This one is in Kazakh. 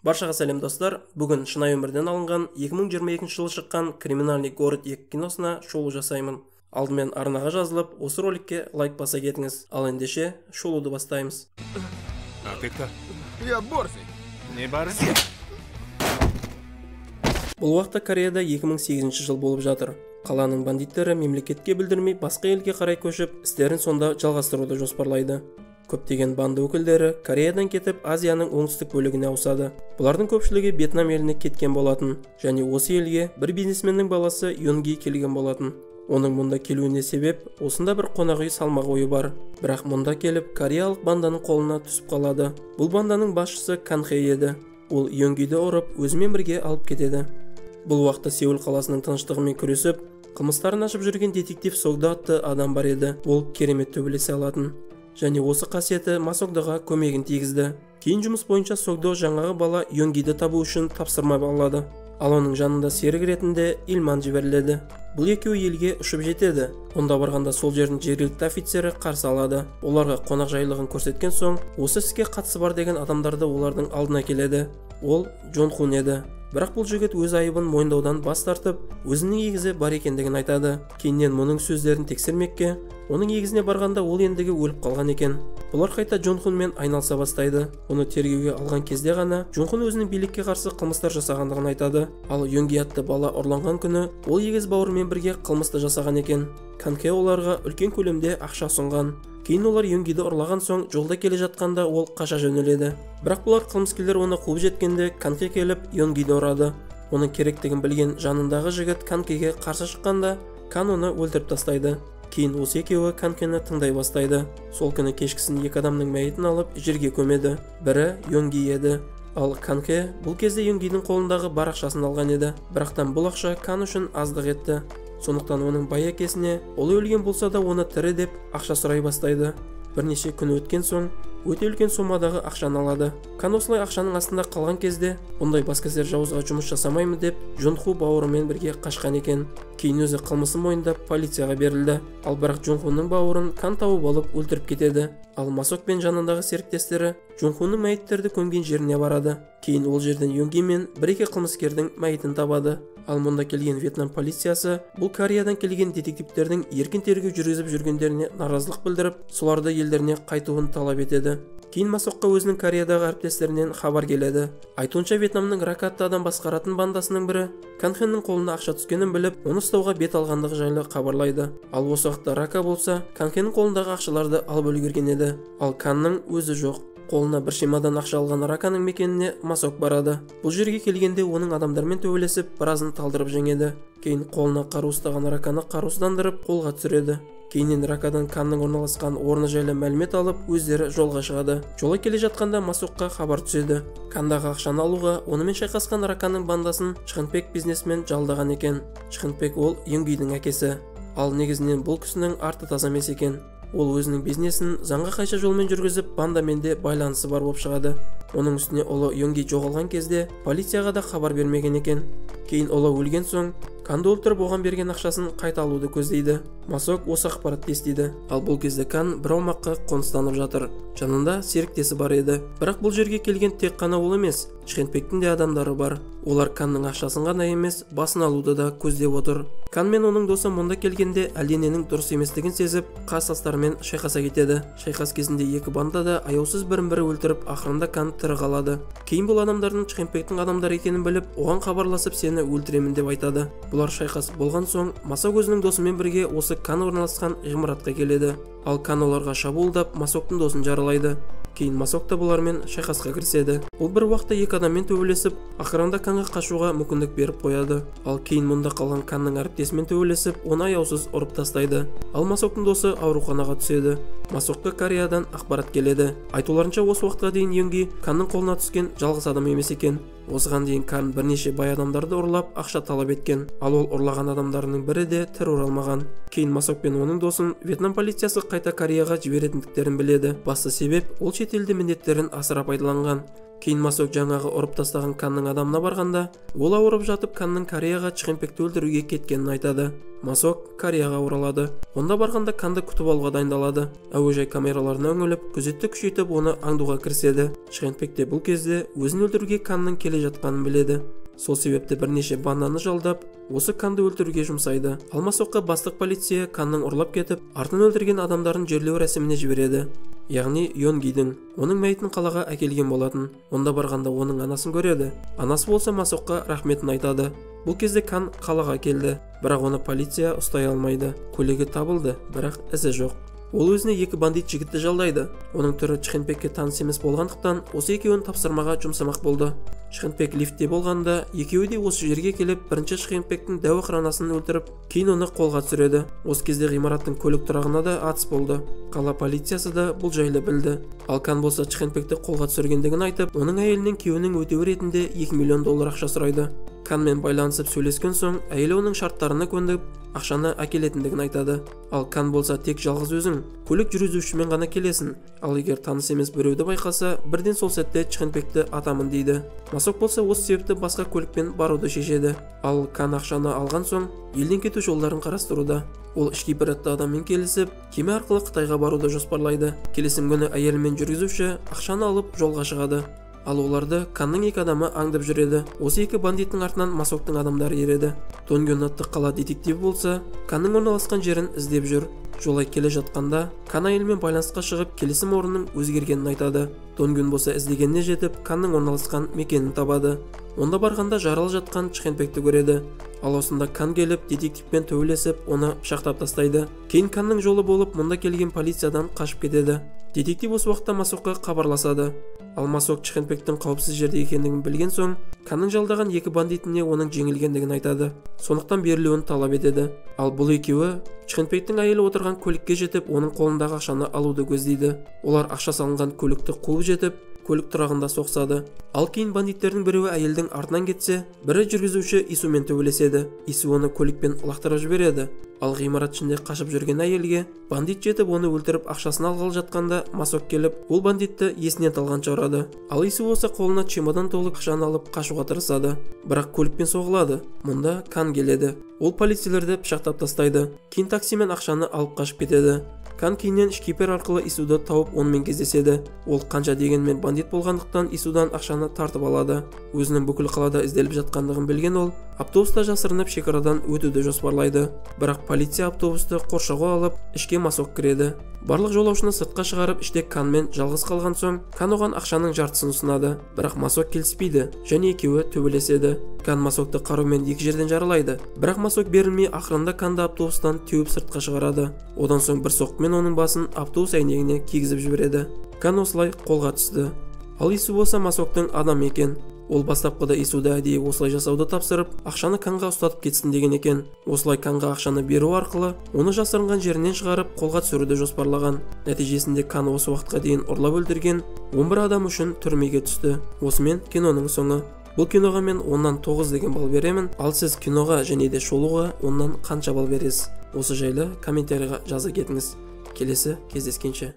Баршаға сәлем достар, бүгін шынайы өмірден алынған 2022 жылы шыққан «Криминальный город 2» киносына шолу жасаймын. Алдымен арнаға жазылып, осы роликке лайк баса кетіңіз. Ал ендеше шолуды бастаймыз. А ты кто? Я Борзый. Не Борзый? Бұл уақытта Кореяда 2008 жыл болып жатыр. Қаланың бандиттері мемлекетке білдірмей басқа елге қарай көшіп, істерін сонда жалғастыруды жоспарлайды. Көптеген банды өкілдері Кореядан кетіп Азияның оңтүстік бөлігіне ауысады. Бұлардың көпшілігі Вьетнам еліне кеткен болатын, және осы елге бір бизнесменнің баласы Йонги келген болатын. Оның мұнда келуіне себеп, осында бір қонақ үй салмақ ойы бар. Бірақ мұнда келіп, кореялық банданың қолына түсіп қалады. Бұл банданың басшысы Кан Хэ еді. Ол Йонгиді ұрып, өзімен бірге алып кетеді. Бұл уақытта Сеул қаласының тыныштығымен күресіп, қылмыстарын ашып жүрген детектив Согдо атты адам бар еді. Ол керемет төбелесе алатын. Және осы қасиеті Масокдоға көмегін тигізді. Кейін жұмыс бойынша Согдо жаңағы бала Йонгиді табу үшін тапсырма алады. Ал оның жанында серік ретінде Ильман жіберіледі. Бұл екеуі елге ұшып жетеді. Онда барғанда сол жердің жергілікті офицері қарсы алады. Оларға қонақ жайлығын көрсеткен соң, осы іске қатысы бар деген адамдарды олардың алдына келеді. Ол Джон Хун еді. Бірақ бұл жігіт өз айыбын мойындаудан бас тартып, өзінің егізі бар екендігін айтады. Кейіннен мұның сөздерін тексермекке, оның егізіне барғанда ол ендігі өліп қалған екен. Бұлар қайта Джон Хунмен айналыса бастайды. Оны тергеуге алған кезде ғана Джон Хун өзінің билікке қарсы қылмыстар жасағандығын айтады. Ал Йонги атты бала ұрланған күні ол егіз бауырымен бірге қылмысты жасаған екен. Кан Хэ оларға үлкен көлемде ақша ұсынған. Кейін олар Йонгиді ұрлаған соң жолда келе жатқанда ол қаша жөнеледі. Бірақ бұлар қылмыскерлер оны қуып жеткенде Кан Хэ келіп Йонгиді ұрады. Оның керектігін білген жанындағы жігіт Кан Хэге қарсы шыққанда Кан оны өлтіріп тастайды. Кейін осы екеуі Кан Хэні тыңдай бастайды. Сол күні кешкісін екі адамның мәйітін алып жерге көмеді. Бірі Йонги еді. Ал Кан Хэ бұл кезде Йонгидің қолындағы бар ақшасын алған еді. Бірақтан бұл ақша Кан үшін аздық етті. Сондықтан оның бай әкесіне, ол өлген болса да оны тірі деп ақша сұрай бастайды. Бірнеше күн өткен соң, өте үлкен сомадағы ақшаны алады. Кан осылай ақшаның астында қалған кезде, ондай баскесер жауызға жұмыс жасамаймын деп, Джон Ху бауырымен бірге қашқан екен. Кейін өзі қылмысын мойындап полицияға берілді. Ал бірақ Джон Хуның бауырын Кан тауып алып өлтіріп кетеді. Ал Масок пен жанындағы серіктестері Джон Хуның мәйіттерді көмген жеріне барады. Кейін ол жерден Йонги мен бір-екі қылмыскердің мәйітін табады. Ал мұнда келген Вьетнам полициясы бұл Кореядан келген детективтердің еркін тергеу жүргізіп жүргендеріне наразылық білдіріп, соларды елдеріне қайтуын талап етеді. Кейін Масокқа өзінің Кореядағы әріптестерінен хабар келеді. Айтуынша Вьетнамның Рака атты адам басқаратын бандасының бірі Кан Хэнің қолына ақша түскенін біліп, оны ұстауға бет алғандығы жайлы хабарлайды. Ал осы уақытта Рака болса, Кан Хэнің қолындағы ақшаларды алып үлгерген еді. Ал Канның өзі жоқ. Қолына бір шимадан ақша алған Раканың мекеніне Масок барады. Бұл жерге келгенде оның адамдармен төбелесіп, біразын талдырып жеңеді. Кейін қолына қару ұстаған Раканы қарусыздандырып, қолға түсіреді. Кейіннен Ракадан Канның орналасқан орны жайлы мәлімет алып, өздері жолға шығады. Жолға келе жатқанда Масокқа хабар түседі. Кандағы ақшаны алуға онымен шайқасқан Раканың бандасын Чхынпек бизнесмен жалдаған екен. Чхынпек ол Йонгидің әкесі. Ал негізінен бұл кісінің арты таза емес екен. Ол өзінің бизнесін заңға қайшы жолмен жүргізіп, бандамен де байланысы бар болып шығады. Оның үстіне ұлы Йонги жоғалған кезде полицияға да хабар бермеген екен. Кейін ұлы өлген соң, Канды өлтіріп оған берген ақшасын қайта алуды көздейді. Масок осы ақпаратты естиді. Ал бұл кезде Кан бір аумаққа қоныстанып жатыр. Жанында серіктесі бар еді. Бірақ бұл жерге келген тек қана ол емес, Чхынпектің де адамдары бар. Олар Канның ақшасын ғана емес, басын алуды да көздеп отыр. Кан мен оның досы мұнда келгенде әлдененің дұрыс еместігін сезіп, қарсыластарымен шайқаса кетеді. Шайқас кезінде екі банда да аяусыз бірін-бірі өлтіріп, ақырында Кан тірі қалады. Кейін бұл адамдардың Чхынпектің адамдары екенін біліп, оған хабарласып сені өлтіремін деп айтады. Бұлар шайқас болған соң, Масок өзінің досымен бірге осы Кан орналасқан ғимаратқа келеді. Ал Кан оларға шабуылдап, Масоктың досын жаралайды. Кейін Масок та бұлармен шайқасқа кіріседі. Ол бір уақытта екі адаммен төбелесіп, ақырында Канға қашуға мүмкіндік беріп қояды. Ал кейін мұнда қалған Канның әріптесімен төбелесіп, оны аяусыз ұрып тастайды. Ал Масоктың досы ауруханаға түседі. Масокқа Кореядан ақпарат келеді. Айтуларынша осы уақытқа дейін Йонги Канның қолына түскен жалғыз адам емес екен. Осыған дейін Кан бірнеше бай адамдарды ұрлап ақша талап еткен. Ал ол ұрлаған адамдарының бірі де тірі оралмаған. Кейін Масок пен оның досын Вьетнам полициясы қайта Кореяға жіберетіндіктерін біледі. Басты себеп ол шетелде міндеттерін асыра пайдаланған. Кейін Масок жаңағы ұрып тастаған Канның адамына барғанда, ол ауырып жатып Канның Кореяға Чхенпекті өлтіруге кеткенін айтады. Масок Кореяға оралады. Онда барғанда Канды күтіп алуға дайындалады. Әуежай камераларына үңіліп, күзетті күшейтіп, оны аңдуға кіріседі. Чхенпек те бұл кезде өзін өлтіруге Канның келе жатқанын біледі. Сол себепті бірнеше банданы жалдап, осы Канды өлтіруге жұмсайды. Ал Масокқа бастық полиция Канның ұрлап кетіп, артын өлтірген адамдарын жерлеу рәсіміне жібереді. Яғни Йонгидің оның мәйітін қалаға әкелген болатын. Онда барғанда оның анасын көреді. Анасы болса Масокқа рахметін айтады. Бұл кезде Кан қалаға келді, бірақ оны полиция ұстай алмайды. Көлігі табылды, бірақ ізі жоқ. Ол өзіне 2 бандит жігітті жалдайды. Оның түрі Чхенпекке таныс емес болғандықтан, осы екеуін тапсырмаға жұмсамақ болды. Чхенпек лифтте болғанда, екеуі де осы жерге келіп, бірінші Чхенпектің дәу охранасын өлтіріп, кейін оны қолға түсіреді. Осы кезде ғимараттың көлік тұрағына да атыс болды. Қала полициясы да бұл жайлы білді. Ал Кан болса Чхенпекті қолға түсіргендігін айтып, оның әйелінен күйеуінің өтеуі ретінде $2 миллион ақша сұрайды. Канмен байланысып сөйлескен соң, әйелі оның шарттарына көндіп, ақшаны әкелетіндігін айтады. Ал Кан болса тек жалғыз өзің, көлік жүргізушімен ғана келесін. Ал егер таныс емес біреуді байқаса, бірден сол сәтте Чхенпекті атамын дейді. Масок болса осы себепті басқа көлікпен баруды шешеді. Ал Кан ақшаны алған соң, елден кету жолдарын қарастыруда. Ол ішкипер атты адаммен келісіп, кеме арқылы Қытайға баруды жоспарлайды. Келесім күні әйелі мен жүргізуші ақшаны алып жолға шығады. Ал оларды Канның 2 адамы аңдып жүреді. Осы 2 бандиттің артынан Масоктың адамдары ереді. Донгюн атты қала детективі болса, Канның орналасқан жерін іздеп жүр. Жолай келе жатқанда, Кан әйелмен байланысқа шығып, келісім орнының өзгергенін айтады. Донгюн болса іздегеніне жетіп, Канның орналасқан мекенін табады. Онда барғанда жаралы жатқан Чхенпекті көреді. Ал осында Кан келіп, детективпен төбелесіп, оны пышақтап тастайды. Кейін Канның жолы болып, мұнда келген полициядан қашып кетеді. Детектив осы уақытта Масокқа хабарласады. Ал Масок Чхенпектің қауіпсіз жерде екендігін білген соң, Канның жалдаған 2 бандитіне оның жеңілгендігін айтады. Сондықтан берілуін талап етеді. Ал бұл екеуі Чхенпектің әйелі отырған көлікке жетіп, оның қолындағы ақшаны алуды көздейді. Олар ақша салынған көлікті қуып жетіп, көлік тұрағында соқсады. Ал кейін бандиттердің біреуі әйелдің артынан кетсе, бірі жүргізуші Исумен төбелеседі. Ису оны көлікпен лақтырып жібереді. Ал ғимарат ішінде қашып жүрген әйелге бандит жетіп, оны өлтіріп ақшасын алғалы жатқанда, Масок келіп, ол бандитті есінен талғанша ұрады. Ал Ису болса қолына чемодан толы ақшаны алып қашуға тырысады, бірақ көлікпен соғылады. Мұнда Кан келеді. Ол полицейлерді пышақтап тастайды. Кейін таксимен ақшаны алып қашып кетеді. Кан кейіннен шкипер арқылы Исуды тауып онымен кездеседі. Ол қанша дегенмен бандит болғандықтан Исудан ақшаны тартып алады. Өзінің бүкіл қалада ізделіп жатқандығын білген ол, автобуста жасырынып шекарадан өтуді жоспарлайды. Бірақ полиция автобусты қоршауға алып, ішке Масок кіреді. Барлық жолаушыны сыртқа шығарып, іште Канмен жалғыз қалған соң, Кан оған ақшаның жартысын ұсынады. Бірақ Масок келіспейді, және екеуі төбелеседі. Кан Масокты қарумен 2 жерден жаралайды. Бірақ Масок берілмей, ақырында Канды автобустан теуіп сыртқа шығарады. Одан соң бір соққымен оның басын автобус әйнегіне кигізіп жібереді. Кан осылай қолға түсті. Ал Ису болса Масоктың адам екен. Ол бастапқыда Исуды әдейі осылай жасауды тапсырып, ақшаны Канға ұстатып кетсін деген екен. Осылай Канға ақшаны беру арқылы, оны жасырынған жерінен шығарып, қолға түсіруді жоспарлаған. Нәтижесінде Кан осы уақытқа дейін ұрлап өлтірген 11 адам үшін түрмеге түсті. Осымен киноның соңы. Бұл киноға мен 10-9 деген балл беремін. Ал сіз киноға және де шолуға 10-нан қанша балл бересіз? Осы жайлы комментарийға жаза кетіңіз. Келесі кездескенше.